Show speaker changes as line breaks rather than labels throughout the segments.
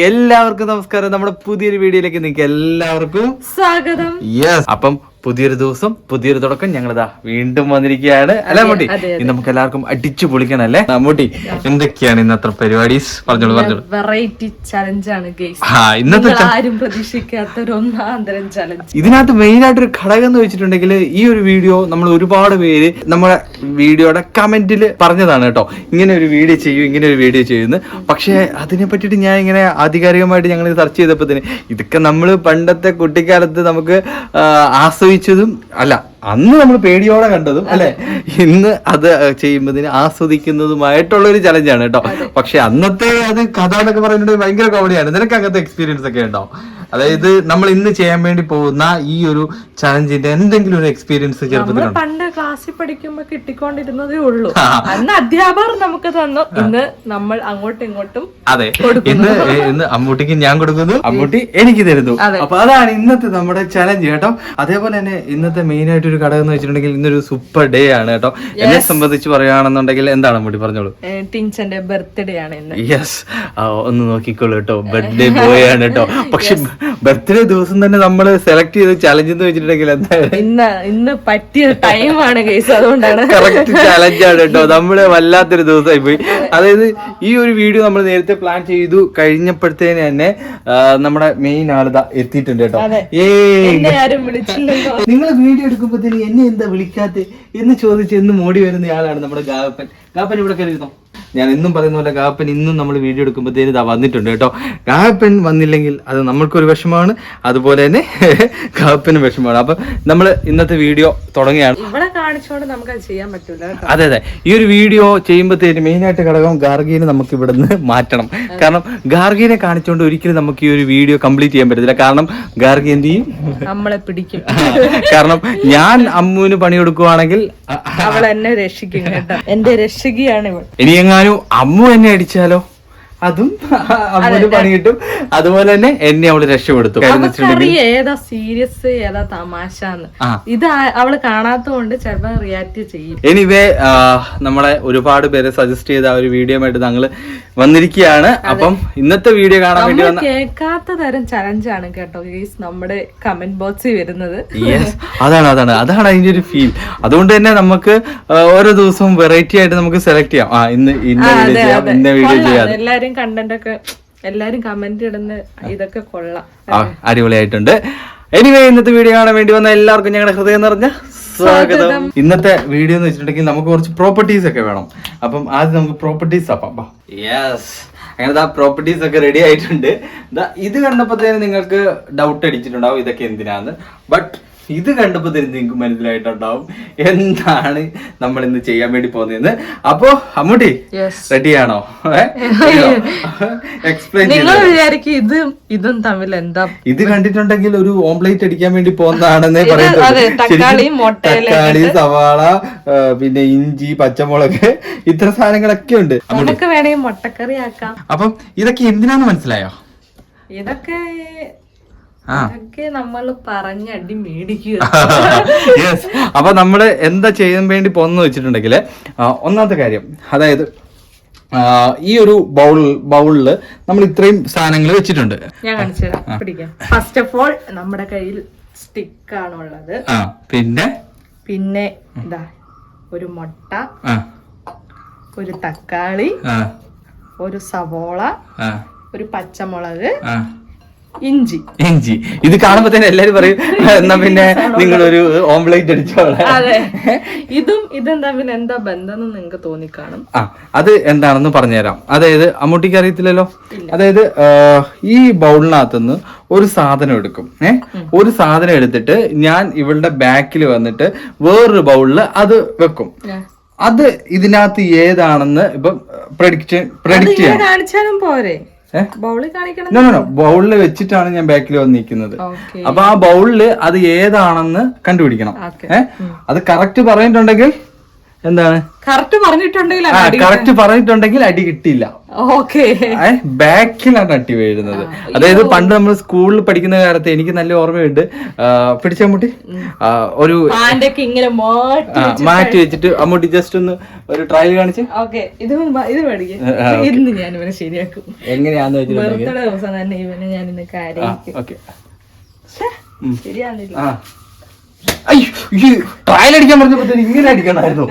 എല്ലാവർക്കും നമസ്കാരം. നമ്മുടെ പുതിയൊരു വീഡിയോയിലേക്ക് നിങ്ങൾക്ക് എല്ലാവർക്കും
സ്വാഗതം.
യെസ്, അപ്പം പുതിയൊരു ദിവസം പുതിയൊരു തുടക്കം ഞങ്ങളിതാ വീണ്ടും വന്നിരിക്കുകയാണ് അല്ല മമ്മൂട്ടി? ഇന്ന് നമുക്ക് എല്ലാവർക്കും അടിച്ചു പൊളിക്കണം അല്ലേ മമ്മൂട്ടി? എന്തൊക്കെയാണ് ഇന്നത്തെ പരിപാടീസ്? പറഞ്ഞോളൂ.
വെറൈറ്റി ചലഞ്ച് ആണ്
ഇന്നത്തെ
ആരും പ്രതീക്ഷിക്കാത്ത ഒരു ഒന്നാന്തരം ചലഞ്ച്.
ഇതിനകത്ത് മെയിൻ ആയിട്ടൊരു ഘടകം എന്ന് വെച്ചിട്ടുണ്ടെങ്കിൽ ഈ ഒരു വീഡിയോ നമ്മൾ ഒരുപാട് പേര് നമ്മുടെ വീഡിയോയുടെ കമന്റിൽ പറഞ്ഞതാണ് കേട്ടോ, ഇങ്ങനെ ഒരു വീഡിയോ ചെയ്യൂ, ഇങ്ങനെ ഒരു വീഡിയോ ചെയ്യുന്നു. പക്ഷെ അതിനെ പറ്റിയിട്ട് ഞാൻ ഇങ്ങനെ ആധികാരികമായിട്ട് ഞങ്ങൾ സെർച്ച് ചെയ്തപ്പോഴത്തേന് ഇതൊക്കെ നമ്മൾ പണ്ടത്തെ കുട്ടിക്കാലത്ത് നമുക്ക് ആസ്വദിച്ചതും അല്ല, അന്ന് നമ്മൾ പേടിയോടെ കണ്ടതും അല്ലെ, ഇന്ന് അത് ചെയ്യുന്നതിന് ആസ്വദിക്കുന്നതുമായിട്ടുള്ള ഒരു ചലഞ്ചാണ് കേട്ടോ. പക്ഷെ അന്നത്തെ അത് കഥ എന്നൊക്കെ പറയുന്നത് ഭയങ്കര കോമഡിയാണ്. നിനക്ക് അങ്ങനത്തെ എക്സ്പീരിയൻസ് ഒക്കെ ഉണ്ടോ? അതായത് നമ്മൾ ഇന്ന് ചെയ്യാൻ വേണ്ടി പോകുന്ന ഈ ഒരു ചലഞ്ചിന്റെ എന്തെങ്കിലും ഒരു എക്സ്പീരിയൻസ് ചെറുപ്പത്തിലുണ്ടോ?
പണ്ട് ക്ലാസ്സിൽ പഠിക്കുമ്പോ കിട്ടിക്കൊണ്ടിരുന്നതേ ഉള്ളൂ. അന്ന് അധ്യാപകർ നമുക്ക് തന്നു, ഇന്ന് നമ്മൾ അങ്ങോട്ടും ഇങ്ങോട്ടും.
അതെ, ഇന്ന് അമ്മൂട്ടിക്ക് ഞാൻ കൊടുക്കുന്നു, അമ്മൂട്ടി എനിക്ക് തരുന്നു. അപ്പൊ അതാണ് ഇന്നത്തെ നമ്മുടെ ചലഞ്ച് കേട്ടോ. അതേപോലെ തന്നെ ഇന്നത്തെ മെയിൻ ആയിട്ട് ഒരു ഘടകം എന്ന് വെച്ചിട്ടുണ്ടെങ്കിൽ ഇന്നൊരു സൂപ്പർ ഡേ ആണ് കേട്ടോ. എന്നെ സംബന്ധിച്ച് പറയുകയാണെന്നുണ്ടെങ്കിൽ എന്താണ് അമ്മൂട്ടി പറഞ്ഞോളൂ?
ടിൻസന്റെ ബർത്ത്ഡേ ആണ് ഇന്ന്.
യെസ്, ഒന്ന് നോക്കിക്കോളൂ കേട്ടോ, ബർത്ത്ഡേ ബോയ് ആണ് കേട്ടോ. പക്ഷെ ബർത്ത്ഡേ ദിവസം തന്നെ നമ്മൾ സെലക്ട് ചെയ്ത ചലഞ്ച് എന്ന് വെച്ചിട്ടുണ്ടെങ്കിൽ എന്താ
ഇന്ന് പറ്റിയ ടൈമാണ് കേസ്, അതുകൊണ്ടാണ്
കറക്റ്റ് ചലഞ്ചാണ് കേട്ടോ. നമ്മള് വല്ലാത്തൊരു ദിവസമായി പോയി. അതായത് ഈ ഒരു വീഡിയോ നമ്മൾ നേരത്തെ പ്ലാൻ ചെയ്തു കഴിഞ്ഞപ്പോഴത്തേന് തന്നെ നമ്മുടെ മെയിൻ ആളിതാ എത്തിയിട്ടുണ്ട് കേട്ടോ. നിങ്ങൾ വീഡിയോ എടുക്കുമ്പോഴത്തേന് എന്നെ എന്താ വിളിക്കാത്ത എന്ന് ചോദിച്ച് എന്ന് മോടി വരുന്ന ആളാണ് നമ്മുടെ ഗാപ്പൻ. ഗാപ്പൻ ഇവിടെ കയറിയിരുന്നോ? ഞാൻ എന്നും പറയുന്ന പോലെ ഗാപ്പൻ ഇന്നും നമ്മൾ വീഡിയോ എടുക്കുമ്പോഴത്തേന് ഇതാ വന്നിട്ടുണ്ട് കേട്ടോ. ഗാപ്പൻ വന്നില്ലെങ്കിൽ അത് നമ്മൾക്കൊരു വിഷമമാണ്, അതുപോലെ തന്നെ ഗാപ്പനും വിഷമമാണ്. അപ്പൊ നമ്മൾ ഇന്നത്തെ വീഡിയോ തുടങ്ങിയാണ്.
ഇവിടെ കാണിച്ചോണ്ട് നമുക്ക് ചെയ്യാൻ പറ്റൂല.
അതെ അതെ, ഈ ഒരു വീഡിയോ ചെയ്യുമ്പോഴത്തേന് മെയിൻ ആയിട്ട് ഘടകം ഗാർഗീനെ നമുക്ക് ഇവിടെ നിന്ന് മാറ്റണം. കാരണം ഗാർഗീനെ കാണിച്ചുകൊണ്ട് ഒരിക്കലും നമുക്ക് ഈ ഒരു വീഡിയോ കംപ്ലീറ്റ് ചെയ്യാൻ പറ്റത്തില്ല. കാരണം ഗാർഗി എന്ത് ചെയ്യും? നമ്മളെ
പിടിക്കും.
കാരണം ഞാൻ അമ്മുവിന് പണി കൊടുക്കുവാണെങ്കിൽ
അവൾ എന്നെ രക്ഷിക്കും കേട്ടോ. എന്റെ രക്ഷകിയാണ് ഇവൾ.
ഇനി എങ്ങാനും അമ്മു എന്നെ അടിച്ചാലോ അതും അമ്മൂന് പണി കിട്ടും, അതുപോലെ തന്നെ എന്നെ അവള് രക്ഷപ്പെടുത്തും.
ഏതാ സീരിയസ് ഏതാ തമാശ ഇത് അവള് കാണാത്തതുകൊണ്ട് ചിലപ്പോ റിയാക്ട് ചെയ്യും.
എനിവേ നമ്മളെ ഒരുപാട് പേര് സജസ്റ്റ് ചെയ്ത ആ ഒരു വീഡിയോ ആയിട്ട് ഞങ്ങള് വന്നിരിക്കുകയാണ്. അപ്പം ഇന്നത്തെ വീഡിയോ കാണാൻ വേണ്ടി
കേൾക്കാത്ത തരം ചലഞ്ചാണ് കേട്ടോ നമ്മുടെ കമന്റ് ബോക്സിൽ വരുന്നത്.
അതാണ് അതിന്റെ ഒരു ഫീൽ. അതുകൊണ്ട് തന്നെ നമുക്ക് ഓരോ ദിവസവും വെറൈറ്റി ആയിട്ട് നമുക്ക് സെലക്ട് ചെയ്യാം. ഇന്ന് ഇന്ന വീഡിയോ ചെയ്യാം, ഇന്ന വീഡിയോ ചെയ്യാം.
എല്ലാരും കണ്ടന്റ് ഒക്കെ എല്ലാരും കമന്റ് ഇടുന്ന ഇതൊക്കെ കൊള്ളാം,
അടിപൊളിയായിട്ടുണ്ട്. എനിവേ ഇന്നത്തെ വീഡിയോ കാണാൻ വേണ്ടി വന്ന എല്ലാവർക്കും ഞങ്ങളുടെ ഹൃദയം നിറഞ്ഞ സ്വാഗതം. ഇന്നത്തെ വീഡിയോ എന്ന് വെച്ചിട്ടുണ്ടെങ്കിൽ നമുക്ക് കുറച്ച് പ്രോപ്പർട്ടീസ് ഒക്കെ വേണം. അപ്പം ആദ്യം നമുക്ക് പ്രോപ്പർട്ടീസ് ആപ്പാം. യെസ്, അങ്ങനെ പ്രോപ്പർട്ടീസ് ഒക്കെ റെഡി ആയിട്ടുണ്ട്. ഇത് കണ്ടപ്പോഴത്തേന് നിങ്ങൾക്ക് ഡൗട്ട് അടിച്ചിട്ടുണ്ടാവും ഇതൊക്കെ എന്തിനാന്ന്. ബട്ട് ഇത് കണ്ടപ്പോ നിങ്ങൾക്ക് മനസ്സിലായിട്ടുണ്ടാവും എന്താണ് നമ്മൾ ഇന്ന് ചെയ്യാൻ വേണ്ടി പോകുന്നതെന്ന്. അപ്പോ അമ്മൂട്ടി റെഡിയാണോ? എക്സ്പ്ലെയിൻ
ഇതും ഇതും തമ്മിൽ എന്താ?
ഇത് കണ്ടിട്ടുണ്ടെങ്കിൽ ഒരു ഓംപ്ലേറ്റ് അടിക്കാൻ വേണ്ടി പോകുന്നതാണെന്നേ പറയുന്നത്. തക്കാളി, സവാള, പിന്നെ ഇഞ്ചി, പച്ചമുളക്, ഇത്ര സാധനങ്ങളൊക്കെ ഉണ്ട്.
നമുക്ക് വേണമെങ്കിൽ മുട്ടക്കറി ആക്കാം.
അപ്പം ഇതൊക്കെ എന്തിനാന്ന് മനസ്സിലായോ?
ഇതൊക്കെ നമ്മൾ പറഞ്ഞടി മേടിക്കുക.
അപ്പൊ നമ്മള് എന്താ ചെയ്യാൻ വേണ്ടി പോന്ന് വെച്ചിട്ടുണ്ടെങ്കിൽ ഒന്നാമത്തെ കാര്യം, അതായത് ഈ ഒരു ബൗളില് നമ്മൾ ഇത്രയും സാധനങ്ങൾ വെച്ചിട്ടുണ്ട്.
ഞാൻ കാണിച്ചു തരാം, പിടിക്കാം. ഫസ്റ്റ് ഓഫ് ഓൾ നമ്മുടെ കയ്യിൽ സ്റ്റിക്ക് ആണുള്ളത്. പിന്നെ ഇതാ ഒരു മുട്ട, ഒരു തക്കാളി, ഒരു സവോള, ഒരു പച്ചമുളക്, ഇഞ്ചി.
ഇത് കാണുമ്പോ തന്നെ എല്ലാരും പറയും എന്നാ പിന്നെ നിങ്ങളൊരു ഓംപ്ലേറ്റ് അടിച്ചോളെ.
അതെ, ഇതും തമ്മിൽ എന്താ ബന്ധം നിങ്ങൾക്ക് തോന്നിക്കാണും.
അത് എന്താണെന്ന് പറഞ്ഞുതരാം. അതായത് അമ്മൂട്ടിക്ക് അറിയത്തില്ലല്ലോ. അതായത് ഈ ബൗളിനകത്തുനിന്ന് ഒരു സാധനം എടുക്കും. ഒരു സാധനം എടുത്തിട്ട് ഞാൻ ഇവളുടെ ബാക്കിൽ വന്നിട്ട് വേറൊരു ബൗളില് അത് വെക്കും. അത് ഇതിനകത്ത് ഏതാണെന്ന് ഇപ്പൊ പ്രഡിക്റ്റ് ചെയ്യാം.
കാണിച്ചാലും പോരെ?
ബൗളില് വെച്ചിട്ടാണ് ഞാൻ ബാക്കിൽ വന്ന് നിൽക്കുന്നത്. അപ്പൊ ആ ബൗളില് അത് ഏതാണെന്ന് കണ്ടുപിടിക്കണം. അത് കറക്റ്റ് പറഞ്ഞിട്ടുണ്ടെങ്കിൽ എന്താണ്?
കറക്റ്റ് പറഞ്ഞിട്ടുണ്ടെങ്കിൽ
അടി കിട്ടില്ല.
ഓക്കെ.
ബാക്കിലാണ് അടി വീഴുന്നത്. അതായത് പണ്ട് നമ്മൾ സ്കൂളിൽ പഠിക്കുന്ന കാലത്ത് എനിക്ക് നല്ല ഓർമ്മയുണ്ട്. പിടിച്ച അമ്മൂട്ടി ഒരു
ഇങ്ങനെ
മാറ്റി വെച്ചിട്ട് അമ്മൂട്ടി ജസ്റ്റ് ഒന്ന് ഒരു ട്രയൽ കാണിച്ച്
ഇത് മേടിക്കും. ഇന്ന് ഞാൻ ഇവനെ ശരിയാക്കും.
എങ്ങനെയാന്ന് വെച്ചിട്ടുണ്ടെങ്കിൽ
ബർത്ത്ഡേ ദിവസം തന്നെ ഇവനെ ഞാൻ ഇന്ന് കാര്യം ശരിയാന്നില്ല.
ട്രയൽ അടിക്കാൻ പറഞ്ഞപ്പോ ഇങ്ങനെ അടിക്കണമായിരുന്നു.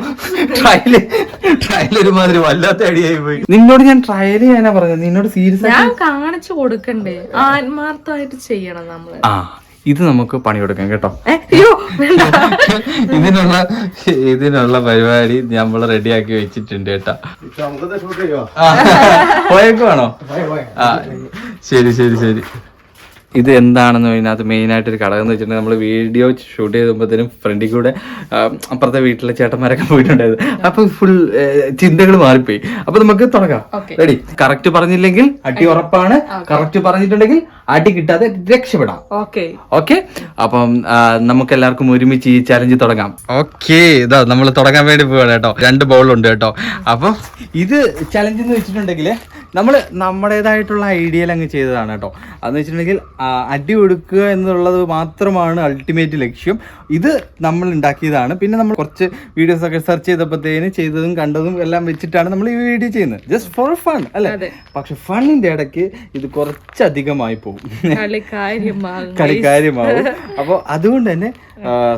ട്രയൽ ഒരുമാതിരി വല്ലാത്ത അടിയായി പോയി. നിന്നോട് ഞാൻ ട്രയൽ ചെയ്യാനാ പറഞ്ഞത്, നിന്നോട് സീരിയസ്
ഞാൻ കാണിച്ചു കൊടുക്കണ്ടേ, ആത്മാർത്ഥമായിട്ട് ചെയ്യണം നമ്മള്.
ഇത് നമുക്ക് പണി കൊടുക്കാം കേട്ടോ.
അയ്യോ
ഇതിനുള്ള പരിപാടി നമ്മൾ റെഡിയാക്കി വെച്ചിട്ടുണ്ട് കേട്ടോ. പോയേക്കുവാണോ? ശരി ശരി ശരി. ഇത് എന്താണെന്ന് ഇതിനകത്ത് മെയിനായിട്ട് ഒരു ഘടകം എന്ന് വെച്ചിട്ടുണ്ടെങ്കിൽ നമ്മൾ വീഡിയോ ഷൂട്ട് ചെയ്തപ്പോഴത്തേനും ഫ്രണ്ടിൽ കൂടെ അപ്പുറത്തെ വീട്ടിലെ ചേട്ടന്മാരൊക്കെ പോയിട്ടുണ്ടായിരുന്നു. അപ്പൊ ഫുൾ ചിന്തകൾ മാറിപ്പോയി. അപ്പൊ നമുക്ക് തുടങ്ങാം. റെഡി? കറക്റ്റ് പറഞ്ഞില്ലെങ്കിൽ അടി ഉറപ്പാണ്, കറക്റ്റ് പറഞ്ഞിട്ടുണ്ടെങ്കിൽ അടി കിട്ടാതെ രക്ഷപ്പെടാം. ഓക്കെ, അപ്പം നമുക്ക് എല്ലാവർക്കും ഒരുമിച്ച് ഈ ചലഞ്ച് തുടങ്ങാം. ഓക്കെ, ഇതാ നമ്മൾ തുടങ്ങാൻ വേണ്ടി പോവാണ് കേട്ടോ. 2 ബൗളുണ്ട് കേട്ടോ. അപ്പൊ ഇത് ചലഞ്ച് എന്ന് വെച്ചിട്ടുണ്ടെങ്കിൽ നമ്മൾ നമ്മുടേതായിട്ടുള്ള ഐഡിയയിൽ അങ്ങ് ചെയ്തതാണ് കേട്ടോ. അതെന്ന് വെച്ചിട്ടുണ്ടെങ്കിൽ അടി കൊടുക്കുക എന്നുള്ളത് മാത്രമാണ് അൾട്ടിമേറ്റ് ലക്ഷ്യം. ഇത് നമ്മൾ ഉണ്ടാക്കിയതാണ്. പിന്നെ നമ്മൾ കുറച്ച് വീഡിയോസ് ഒക്കെ സെർച്ച് ചെയ്തപ്പോഴത്തേന് ചെയ്തതും കണ്ടതും എല്ലാം വെച്ചിട്ടാണ് നമ്മൾ ഈ വീഡിയോ ചെയ്യുന്നത്. ജസ്റ്റ് ഫോർ ഫൺ അല്ലേ? പക്ഷെ ഫണ്ണിന്റെ ഇടയ്ക്ക് ഇത് കുറച്ചധികമായി പോകും, കളിക്കാര്യമാവും. അപ്പോൾ അതുകൊണ്ട് തന്നെ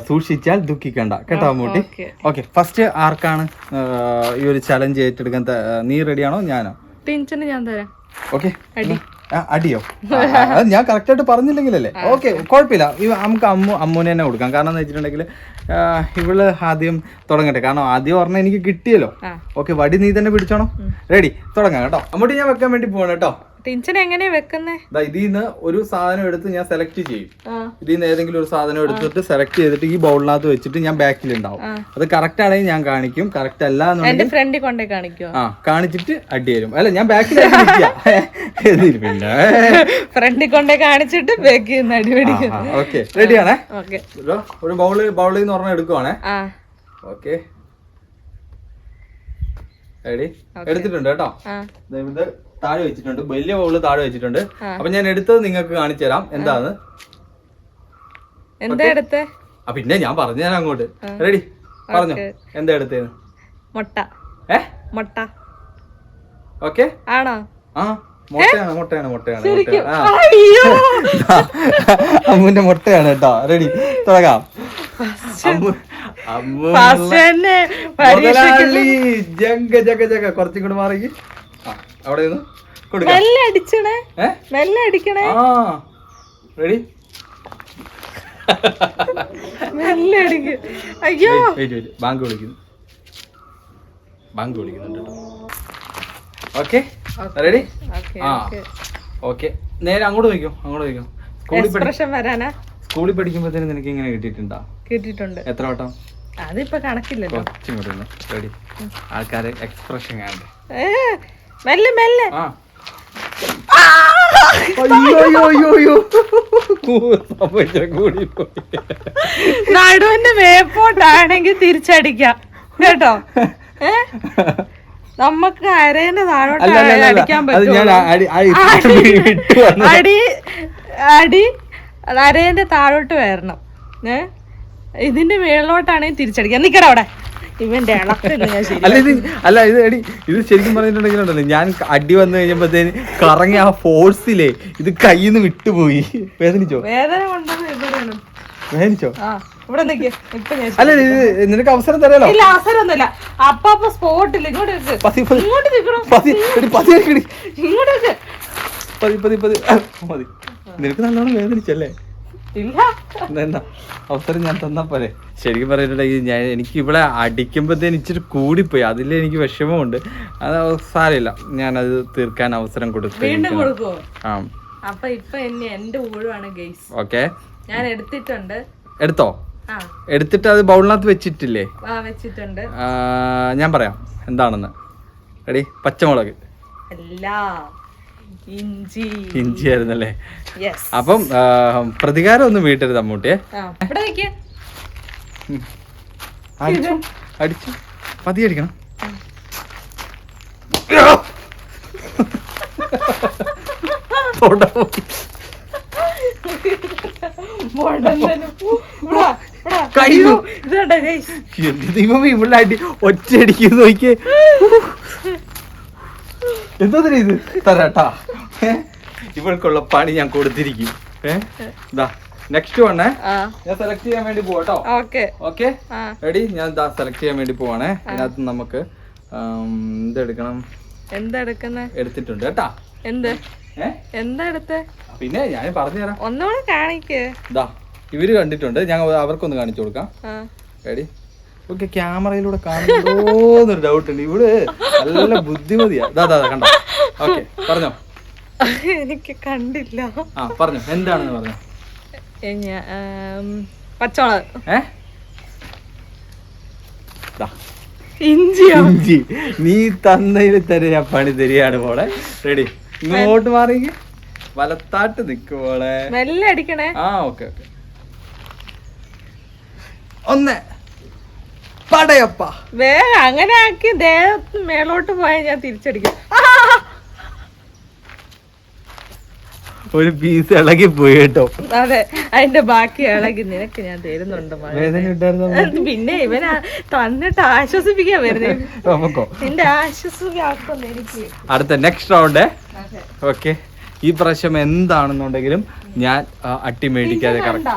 സൂക്ഷിച്ചാൽ ദുഃഖിക്കണ്ട കേട്ടോ അമ്മൂട്ടി. ഓക്കെ, ഫസ്റ്റ് ആർക്കാണ് ഈ ഒരു ചലഞ്ച് ഏറ്റെടുക്കാൻ? നീ റെഡിയാണോ ഞാനോ?
ഞാൻ തരാം.
ഓക്കെ, അടിയോ? അത് ഞാൻ കറക്റ്റ് ആയിട്ട് പറഞ്ഞില്ലെങ്കിലല്ലേ? ഓക്കെ, കുഴപ്പമില്ല. നമുക്ക് അമ്മൂനെ തന്നെ കൊടുക്കാം. കാരണം എന്ന് വെച്ചിട്ടുണ്ടെങ്കിൽ ഇവള് ആദ്യം തുടങ്ങട്ടെ. കാരണം ആദ്യം പറഞ്ഞ എനിക്ക് കിട്ടിയല്ലോ. ഓക്കെ, വടി നീ തന്നെ പിടിച്ചോണം. റെഡി? തുടങ്ങാം കേട്ടോ. അമ്മൂട്ടി ഞാൻ വെക്കാൻ വേണ്ടി പോവാണ് കേട്ടോ.
എങ്ങനെയാ വെക്കുന്നേ?
ഇതിന്ന് ഒരു സാധനം എടുത്ത് ഞാൻ സെലക്ട് ചെയ്യും. ഇതിന്ന് ഏതെങ്കിലും ഒരു സാധനം എടുത്തിട്ട് സെലക്ട് ചെയ്തിട്ട് ഈ ബൗളിനകത്ത് വെച്ചിട്ട് ഞാൻ ബാക്കിൽ ഉണ്ടാവും. അത് കറക്റ്റ് ആണെങ്കിൽ ഞാൻ കാണിക്കും, കറക്റ്റ് അല്ല കാണിച്ചിട്ട് അടി തരും. അല്ല, ഞാൻ ബാക്കിൽ പിന്നെ
ഫ്രണ്ടിൽ കൊണ്ടേ കാണിച്ചിട്ട് ബാക്കിൽ നിന്ന് അടി മേടിക്കും.
ഓക്കെ, റെഡിയാണേ? ഒരു ബൗളിൽ നിന്ന് പറഞ്ഞ എടുക്കുവാണേ. Okay, ready? എടുത്തിട്ടുണ്ട് കേട്ടോ. ഇത് താഴെ വെച്ചിട്ടുണ്ട്, വലിയ ബൗള് താഴെ വെച്ചിട്ടുണ്ട്. അപ്പൊ ഞാൻ എടുത്തത് നിങ്ങൾക്ക് കാണിച്ചു തരാം എന്താന്ന്. പിന്നെ ഞാൻ പറഞ്ഞു തരാം അങ്ങോട്ട്. റെഡി? പറഞ്ഞോ, എന്താ എടുത്തേന്ന്?
മുട്ട.
ഓക്കെ
ആണോ?
മുട്ടയാണ് അമ്മുന്റെ മുട്ടയാണ് കേട്ടോ. റെഡി? തുടങ്ങാം. കുറച്ചും കൂടെ മാറി അവിടെ നിന്ന് റെഡി? ബാങ്ക് വിളിക്കുന്നുണ്ട് കേട്ടോ. Okay, ready? ഓക്കെ, നേരെ അങ്ങോട്ട് വയ്ക്കും. സ്കൂളിൽ പഠിക്കുമ്പോഴത്തേനും നിനക്ക് ഇങ്ങനെ കിട്ടിയിട്ടുണ്ട്? എത്ര വട്ടം?
അതിപ്പോ കണക്കില്ലല്ലോ.
റെഡി? ആൾക്കാരെ എക്സ്പ്രഷൻ കാണണ്ടേ?
മെല്ലെ നടുവിന്റെ വേപ്പോട്ടാണെങ്കിൽ തിരിച്ചടിക്കാം കേട്ടോ. നമുക്ക് അരേന്റെ താഴോട്ട് അടിക്കാൻ പറ്റും. അടി അരേന്റെ താഴോട്ട് വരണം. ഇതിന്റെ മേളിലോട്ടാണെങ്കിൽ തിരിച്ചടിക്കാം. നിക്കട അവിടെ. ഇവന്റെ
അല്ല, ഇത് ശരിക്കും പറഞ്ഞിട്ടുണ്ടെങ്കിലുണ്ടല്ലോ, ഞാൻ അടി വന്നു കഴിഞ്ഞപ്പോഴത്തേന് കറങ്ങി ആ ഫോഴ്സിലെ ഇത് കയ്യിൽ നിന്ന് വിട്ടുപോയി. വേദനിച്ചോ? അല്ല, നിനക്ക് അവസരം തരാലോ.
അവസരമൊന്നുമില്ല. അപ്പൊ സ്പോട്ടില്ല.
മതി. നിനക്ക് നല്ലോണം വേദനിച്ചല്ലേ? എന്താ അവസരം ഞാൻ തന്നാ പോലെ. ശരിക്കും പറഞ്ഞിട്ടുണ്ടെങ്കിൽ എനിക്ക് ഇവിടെ അടിക്കുമ്പോഴത്തേന് ഇച്ചിരി കൂടിപ്പോയി. അതിൽ എനിക്ക് വിഷമമുണ്ട്. അത് സാരമില്ല, ഞാനത് തീർക്കാൻ അവസരം കൊടുത്തു. ഓക്കെ,
ഞാൻ എടുത്തിട്ടുണ്ട്.
എടുത്തോ? എടുത്തിട്ട് അത് ബൗളിനകത്ത് വെച്ചിട്ടില്ലേ? ഞാൻ പറയാം എന്താണെന്ന്. റെഡി? പച്ചമുളക്. ഇഞ്ചി ആയിരുന്നല്ലേ? അപ്പം പ്രതികാരം ഒന്നും വീട്ടരുത് അമ്മൂട്ടിയെ. അടിച്ചു പതി അടിക്കണം. എന്റെ ദൈവമേ ഇവിടെ അടി ഒറ്റയടിക്കുന്നു നോക്കിയേ. എന്താ ഇത് തരാട്ടാ, ഇവൾക്കുള്ള പണി ഞാൻ കൊടുത്തിരിക്കും. ഇതാ നെക്സ്റ്റ് വണ്ണേ, ഞാൻ സെലക്ട് ചെയ്യാൻ വേണ്ടി പോവാട്ടോ. Okay ready? ഞാൻ സെലക്ട് ചെയ്യാൻ വേണ്ടി പോവാണേ. ഇതിനകത്ത് നമുക്ക് എന്തെടുക്കണം, എടുത്തിട്ടുണ്ട് കേട്ടാ.
എന്താ എടുത്തേ?
പിന്നെ ഞാൻ പറഞ്ഞുതരാം,
ഒന്നുകൂടെ കാണിക്ക്.
ഇതാ ഇവര് കണ്ടിട്ടുണ്ട്, ഞാൻ അവർക്കൊന്ന് കാണിച്ചു കൊടുക്കാം. റെഡി? ഓക്കെ, ക്യാമറയിലൂടെ കാണുന്നോന്നൊരു ഡൗട്ട് ഉണ്ട്. ഇവിടെ നല്ല ബുദ്ധിമതിയാ. കണ്ടോ? ഓക്കെ പറഞ്ഞോ.
എനിക്ക് കണ്ടില്ല.
പറഞ്ഞോ എന്താണെന്ന് പറഞ്ഞോ.
പച്ചമുളക്,
ഇഞ്ചി. നീ തന്നതിൽ തന്നെ ഞാൻ പണി തരികയാണ് പോളെ. റെഡി? ഇങ്ങോട്ട് മാറി വലത്താട്ട് നിക്കുവോളെ.
മെല്ലെ അടിക്കണേ.
ഓക്കെ. ഒന്ന് പടയപ്പ.
വേഗം അങ്ങനെ ആക്കി ദേഹത്ത് മേലോട്ട് പോയാൽ ഞാൻ തിരിച്ചടിക്കും.
ഒരു പീസ് ഇളകി പോയി കേട്ടോ.
അതെ, അതിന്റെ ബാക്കി ഇളകി നിനക്ക് ഞാൻ തരുന്നുണ്ട്. പിന്നെ ഇവനാ തന്നിട്ട് ആശ്വസിപ്പിക്കാൻ വരുന്നത്. നിന്റെ ആശ്വസിപ്പിക്കുന്നു എനിക്ക്.
അടുത്ത നെക്സ്റ്റ് റൗണ്ട്. ഓക്കെ, ഈ പ്രാവശ്യം എന്താണെന്നുണ്ടെങ്കിലും ഞാൻ അട്ടി മേടിക്കാതെ കറക്റ്റ്.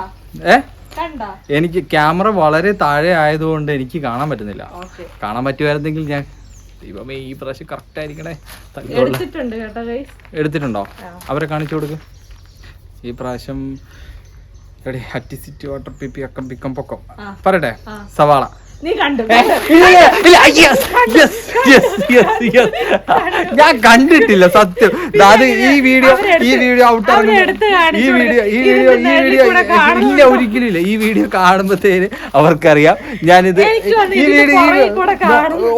എനിക്ക് ക്യാമറ വളരെ താഴെ ആയതുകൊണ്ട് എനിക്ക് കാണാൻ പറ്റുന്നില്ല. കാണാൻ പറ്റുമായിരുന്നെങ്കിൽ ഞാൻ, ദൈവമേ ഈ പ്രാവശ്യം കറക്റ്റ് ആയിരിക്കണേ. എടുത്തിട്ടുണ്ടോ? അവരെ കാണിച്ചു കൊടുക്ക്. ഈ പ്രാവശ്യം റെഡി? അറ്റിസിറ്റി വാട്ടർ പിപ്പി അക്കം പിക്കം പൊക്കം. പറയട്ടെ? സവാള. ഞാൻ കണ്ടിട്ടില്ല സത്യം. അത് ഈ വീഡിയോ ഔട്ട് ഇല്ല, ഒരിക്കലും ഇല്ല. ഈ വീഡിയോ കാണുമ്പോഴത്തേന് അവർക്കറിയാം ഞാനിത്. ഈ വീഡിയോ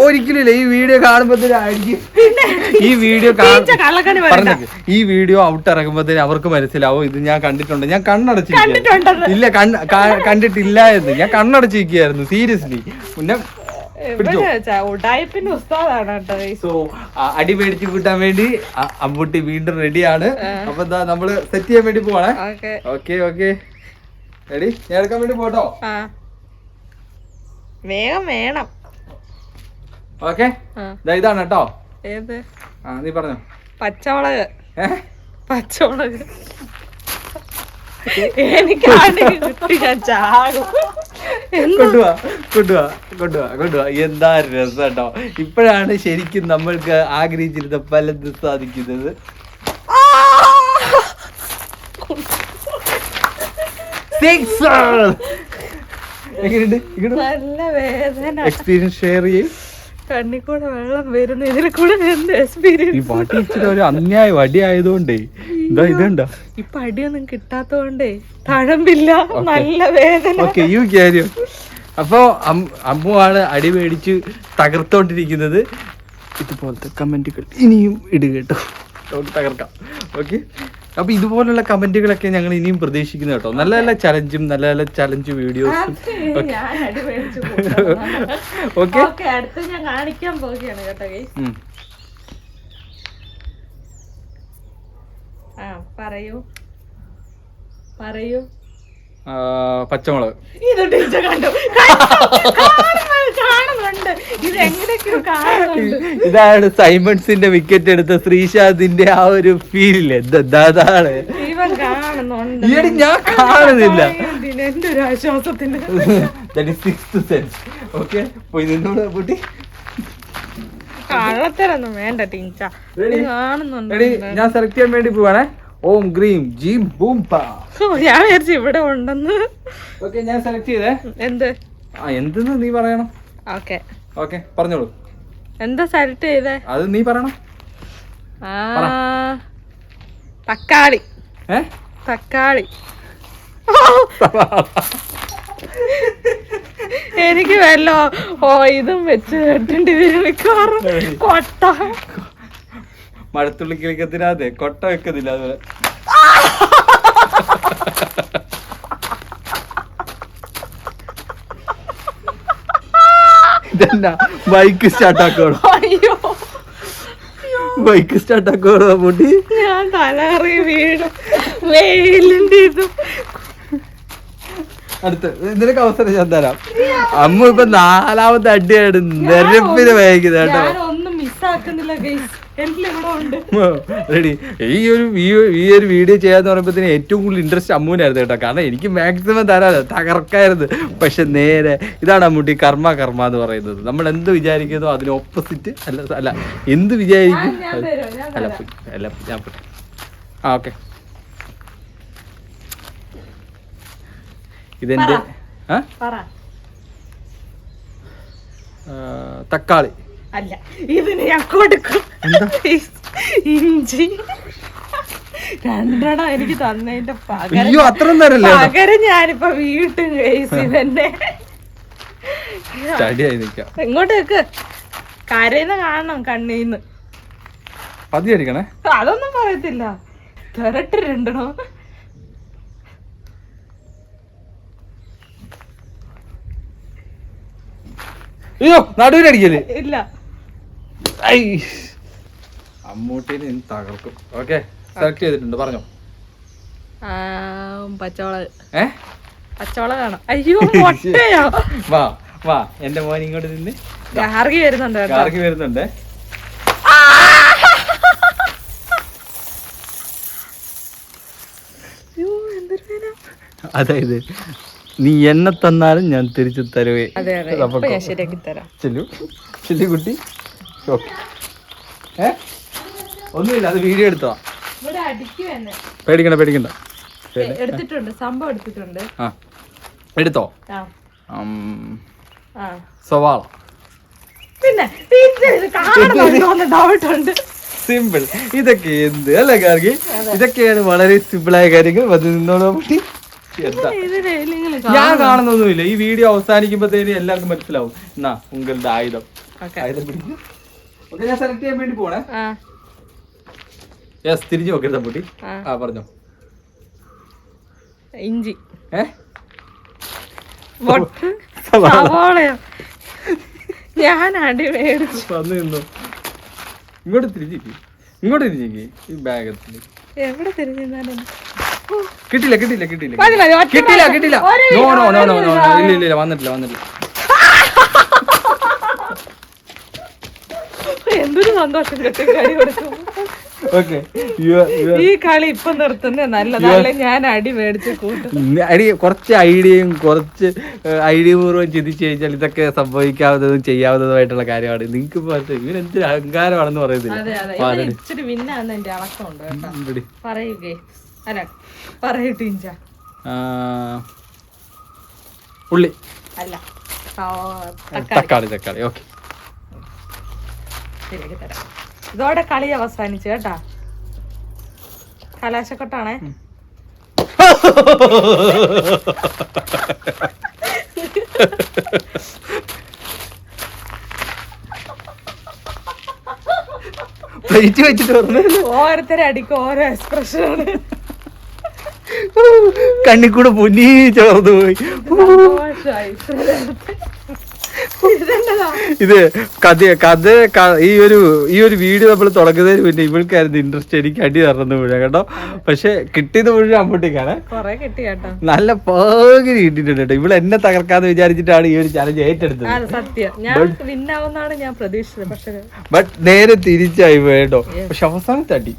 ഒരിക്കലും ഇല്ല. ഈ വീഡിയോ കാണുമ്പോഴത്തേന് ആയിരിക്കും ഈ വീഡിയോ പറഞ്ഞത്. ഈ വീഡിയോ ഔട്ട് ഇറങ്ങുമ്പോഴത്തേന് അവർക്ക് മനസ്സിലാവും ഇത് ഞാൻ കണ്ടിട്ടുണ്ട്. ഞാൻ കണ്ണടച്ചിരിക്കുന്നു. ഇല്ല, കണ്ടിട്ടില്ല എന്ന് ഞാൻ കണ്ണടച്ചിരിക്കുകയായിരുന്നു സീരിയസ്ലി. പിന്നെ സോ അടി മേടിച്ചു കൂട്ടാൻ വേണ്ടി അമ്മൂട്ടി വീണ്ടും റെഡിയാണ്. അപ്പൊ എന്താ നമ്മള് സെറ്റ് ചെയ്യാൻ വേണ്ടി പോവാണേ. Okay ready? ഞാൻ എടുക്കാൻ വേണ്ടി പോട്ടോ.
വേഗം വേണം.
ഓക്കെ, ഇതാണ് കേട്ടോ. നീ പറഞ്ഞോ.
പച്ചമുളക്.
കൊണ്ടുവാ. എന്താ രസം കേട്ടോ. ഇപ്പോഴാണ് ശരിക്കും നമ്മൾക്ക് ആഗ്രഹിച്ചിരുന്ന പലതും സാധിക്കുന്നത്.
നല്ല വേദന.
എക്സ്പീരിയൻസ് ഷെയർ ചെയ്യും.
കണ്ണിക്കൂടെ വെള്ളം വരുന്നു. ഇതിനെ കൂടെ എന്ത് എക്സ്പീരിയൻസ്.
ഈ പാട്ടി ഇച്ചിരി ഒരു അന്യായ വടി ആയതുകൊണ്ടേ ഇതുണ്ടോ.
ഇപ്പൊ അടിയൊന്നും കിട്ടാത്തോണ്ടേ തഴമ്പില്ല. നല്ല വേദന.
Okay, you carry. അപ്പോ അമ്മു ആണ് അടി മേടിച്ച് തകർത്തോണ്ടിരിക്കുന്നത്. ഇതുപോലത്തെ കമന്റുകൾ ഇനിയും ഇടുക കേട്ടോ, നമുക്ക് തകർക്കാം. ഓക്കെ, അപ്പൊ ഇതുപോലുള്ള കമന്റുകളൊക്കെ ഞങ്ങൾ ഇനിയും പ്രതീക്ഷിക്കുന്നു കേട്ടോ. നല്ല നല്ല ചലഞ്ചും നല്ല നല്ല ചലഞ്ച് വീഡിയോസും. ഓക്കെ,
അടുത്ത് ഞാൻ കാണിക്കാൻ പോവുകയാണ് കേട്ടോ. പറയൂ.
പച്ചമുളക്.
ഇത് ടീച്ചർ കണ്ടു. കാണുന്നുണ്ട്. ഇത് എങ്ങനെയൊക്കെയോ കാണുന്നുണ്ട്.
ഇതാണ് സൈമൺസിന്റെ വിക്കറ്റ് എടുത്ത ശ്രീശാന്തിന്റെ ആ ഒരു ഫീലില്ലേ. അതാണ്
ഇവൻ കാണുന്നുണ്ട്.
ഞാൻ കാണുന്നില്ല.
എന്റെ ഒരു ആശ്വാസത്തിന്
സിക്സ്ത് സെൻസ്. ഓക്കെ, പോയി നിന്നോട് കൂട്ടി.
കള്ളത്തരൊന്നും വേണ്ട ടീച്ചർ. കാണുന്നുണ്ട്.
ഞാൻ സെലക്ട് ചെയ്യാൻ വേണ്ടി പോവാണേ. ഓം ഗ്രീം ജീം ബൂം പാ.
ഞാൻ വിചാരിച്ചു ഇവിടെ ഉണ്ടെന്ന്.
ഓക്കെ, ഞാൻ സെലക്ട് ചെയ്തേ. എന്തെന്ന് നീ പറയണം. ഓക്കെ പറഞ്ഞോളൂ.
എന്താ സെലക്ട് ചെയ്തേ?
അത് നീ പറയണം.
തക്കാളി. തക്കാളി. എനിക്ക് വല്ലോ ഇതും വെച്ച് കേട്ടിട്ട് മിക്കവാറും കൊട്ട.
മഴത്തുള്ളി കിളിക്കത്തിനകത്ത് കൊട്ട വെക്കുന്നില്ല. അതുപോലെ ഇതെന്നാ ബൈക്ക് സ്റ്റാർട്ടാക്കണോ? ബൈക്ക് സ്റ്റാർട്ടാക്കോ മമ്മൂട്ടി?
ഞാൻ തലറി വീഴും. വെയിലിന്റെ ഇതും
അടുത്ത് ഇതിനൊക്കെ അവസരം ഞാൻ തരാം. അമ്മ ഇപ്പൊ 4ാമത്തെ അടിയാണ് നിരപ്പിന് വൈകുന്നത് കേട്ടോ.
ഒന്നും മിസ്സാക്കുന്നില്ല ഗൈസ്, എല്ലാം ഇവിടെ ഉണ്ട്.
റെഡി. ഈ ഒരു വീഡിയോ ചെയ്യാന്ന് പറയുമ്പോഴത്തേന് ഏറ്റവും കൂടുതൽ ഇൻട്രസ്റ്റ് അമ്മൂനായിരുന്നു കേട്ടോ. കാരണം എനിക്ക് മാക്സിമം തരാതെ തകർക്കായിരുന്നു. പക്ഷെ നേരെ ഇതാണ് അമ്മൂട്ടി കർമ്മ എന്ന് പറയുന്നത്. നമ്മൾ എന്ത് വിചാരിക്കുന്നോ അതിന് ഓപ്പോസിറ്റ് അല്ല എന്ത് വിചാരിക്കും അല്ല ഞാൻ പോട്ടെ. ആ ഓക്കെ. ഇതെന്റെ തക്കാളി
അല്ല, ഇതിന് ഞാൻ കൊടുക്കും. ഇഞ്ചി 2 എനിക്ക് തന്നതിന്റെ പകരം ഞാനിപ്പോ വീട്ടും കേസ് തന്നെ. ഇങ്ങോട്ട് വെക്ക്, കരയുന്ന കാണണം കണ്ണീന്ന്.
പതിയടിക്കണേ,
അതൊന്നും പറയത്തില്ല. തിരട്ട് 2
അയ്യോ നടുവിലടിക്കല്
ഇല്ല.
അമ്മൂട്ടീനെ തകർക്കും. ഓക്കെ, സെലക്ട് ചെയ്തിട്ടുണ്ട്, പറഞ്ഞോ.
പച്ചമുളക്. പച്ചമുളക് കാണാം. അയ്യോ മുട്ടയോ.
വാ എന്റെ മോൻ ഇങ്ങോട്ട് നിന്ന്.
ഗാർഗി വരുന്നുണ്ട്.
അതായത് നീ എന്നെ തന്നാലും ഞാൻ തിരിച്ചു തരുവേ. ചെല്ലു കുട്ടി. ഒന്നുമില്ല, അത് വീഡിയോ എടുത്തോ. പേടിക്കണ്ട എടുത്തോ. സവാള. സിമ്പിൾ. ഇതൊക്കെ എന്ത് അല്ലേ ഗാർഗി? ഇതൊക്കെയാണ് വളരെ സിമ്പിളായ കാര്യങ്ങൾ. അത് നിന്നോളൂ. ഞാൻ കാണുന്നൊന്നുമില്ല. ഈ വീഡിയോ അവസാനിക്കുമ്പോഴത്തേന് എല്ലാവർക്കും മനസ്സിലാവും. എന്നാ ഉങ്ങളുടെ ആയുധം പിടിക്കും. ഓക്കെ, ഞാൻ സെലക്ട് ചെയ്യാൻ വേണ്ടി പോണേ. യെസ്, തിരിഞ്ഞു നോക്കരുത് പൂട്ടി. പറഞ്ഞോ.
ഇഞ്ചി. ഞാൻ അടി മേടിച്ചു.
വന്നു നിന്നു. ഇങ്ങോട്ട് തിരിഞ്ഞിക്ക്. ഈ ബാഗത്തിൽ
എവിടെ തിരിഞ്ഞാലും
കിട്ടില്ല. നോ ഇല്ല വന്നിട്ടില്ല.
എന്തൊരു സന്തോഷം കിട്ടി കളി കൊടുക്കും. ഈ കളി ഇപ്പൊ നിർത്തുന്നേ നല്ലതല്ലേ. ഞാൻ അടി മേടിച്ച് കൂട്ടും.
കുറച്ച് ഐഡിയപൂർവ്വം ചിന്തിച്ചു കഴിഞ്ഞാൽ ഇതൊക്കെ സംഭവിക്കാവുന്നതും ചെയ്യാവുന്നതുമായിട്ടുള്ള കാര്യമാണ്. നിങ്ങൾക്ക് ഇവരെന്തൊരു അഹങ്കാരമാണെന്ന് പറയുന്നില്ല.
ഇച്ചിരി വിന്നാന്ന് എന്റെ അളക്കമുണ്ട്. പറയുകേ അല്ല പറയട്ടെ. ഇഞ്ച
ഉള്ളി
അല്ല
തക്കാളി. ഓക്കെ,
ശരിയാക്കി തരാം. ഇതോടെ കളി അവസാനിച്ചു കേട്ടാ. കലാശക്കൊട്ടാണേ. ഓരോരുത്തരെ അടിക്കും ഓരോ എക്സ്പ്രഷനാണ്.
കണ്ണിക്കൂടെ മുന്നീ ചേർന്ന് പോയി. ഇത് ഈ ഒരു വീഡിയോ നമ്മൾ തുടങ്ങുന്നതിന് പിന്നെ ഇവൾക്കായിരുന്നു ഇൻട്രസ്റ്റ്. എനിക്ക് അടി തറന്നു മുഴുവൻ കേട്ടോ. പക്ഷെ കിട്ടിയത് മുഴുവൻ അമ്മൂട്ടിക്കാണ്. നല്ല പകുതി കിട്ടിയിട്ടുണ്ട് കേട്ടോ. ഇവള് എന്നെ തകർക്കാന്ന് വിചാരിച്ചിട്ടാണ് ഈ ഒരു ചലഞ്ച് ഏറ്റെടുത്തത്. ബട്ട് നേരെ തിരിച്ചായി പോയി കേട്ടോ. പക്ഷെ അവസാനത്തെ അടി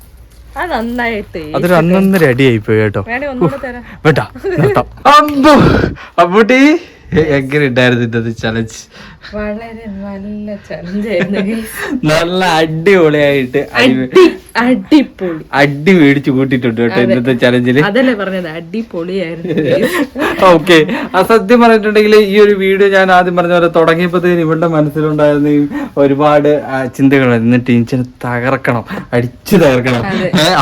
അതൊരു അന്നൊന്നര അടിയായി പോയി കേട്ടോ. വേട്ടാ അമ്മൂട്ടി, എങ്ങനെ ഉണ്ടായിരുന്നു ഇന്നത്തെ ചലഞ്ച്?
വളരെ നല്ല ചലഞ്ചായിരുന്നു.
നല്ല അടിപൊളിയായിട്ട് അടി മേടിച്ചു കൂട്ടിട്ടുണ്ട് കേട്ടോ ഇന്നത്തെ ചലഞ്ചില്.
അതല്ലേ പറഞ്ഞത്, അടിപൊളിയായിരുന്നു.
ഓക്കെ, സത്യം പറഞ്ഞിട്ടുണ്ടെങ്കിൽ ഈ ഒരു വീഡിയോ ഞാൻ ആദ്യം പറഞ്ഞ പോലെ തുടങ്ങിയപ്പോഴത്തേന് ഇവളുടെ മനസ്സിലുണ്ടായിരുന്ന ഒരുപാട് ചിന്തകൾ. എന്നിട്ട് ടീച്ചറെ തകർക്കണം, അടിച്ചു തകർക്കണം.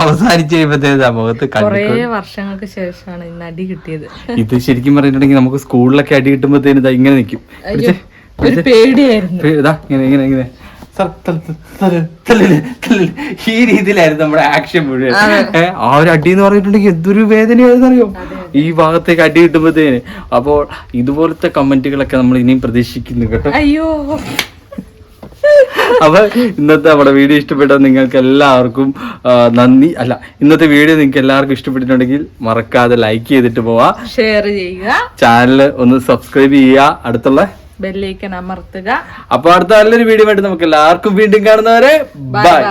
അവസാനിച്ച് കഴിയുമ്പോഴത്തേന് മുഖത്ത്
കുറേ വർഷങ്ങൾക്ക് ശേഷമാണ് ഇന്ന് അടി കിട്ടിയത്.
ഇത് ശരിക്കും പറഞ്ഞിട്ടുണ്ടെങ്കിൽ നമുക്ക് സ്കൂളിലൊക്കെ അടി കിട്ടുമ്പോഴത്തേന് ഇതാ ഇങ്ങനെ നിൽക്കും. ഇങ്ങനെ ഈ രീതിയിലായിരുന്നു നമ്മുടെ ആക്ഷൻ മുഴുവൻ. ആ ഒരു അടി എന്ന് പറഞ്ഞിട്ടുണ്ടെങ്കിൽ എന്തൊരു വേദനയായിരുന്നു അറിയോ ഈ ഭാഗത്തേക്ക് അടി കിട്ടുമ്പോഴത്തേന്. അപ്പോൾ ഇതുപോലത്തെ കമന്റുകളൊക്കെ നമ്മൾ ഇനിയും പ്രതീക്ഷിക്കുന്നു കേട്ടോ.
അയ്യോ
അപ്പൊ ഇന്നത്തെ നമ്മുടെ വീഡിയോ ഇഷ്ടപ്പെട്ട നിങ്ങൾക്ക് എല്ലാവർക്കും നന്ദി. അല്ല, ഇന്നത്തെ വീഡിയോ നിങ്ങൾക്ക് എല്ലാവർക്കും ഇഷ്ടപ്പെട്ടിട്ടുണ്ടെങ്കിൽ മറക്കാതെ ലൈക്ക് ചെയ്തിട്ട് പോവാ,
ഷെയർ ചെയ്യുക,
ചാനൽ ഒന്ന് സബ്സ്ക്രൈബ് ചെയ്യുക, അടുത്തുള്ള
ബെല്ലൈക്കൺ അമർത്തുക.
അപ്പൊ അടുത്ത നല്ലൊരു വീഡിയോ ആയിട്ട് നമുക്ക് എല്ലാവർക്കും വീണ്ടും കാണുന്നവരെ ബൈ.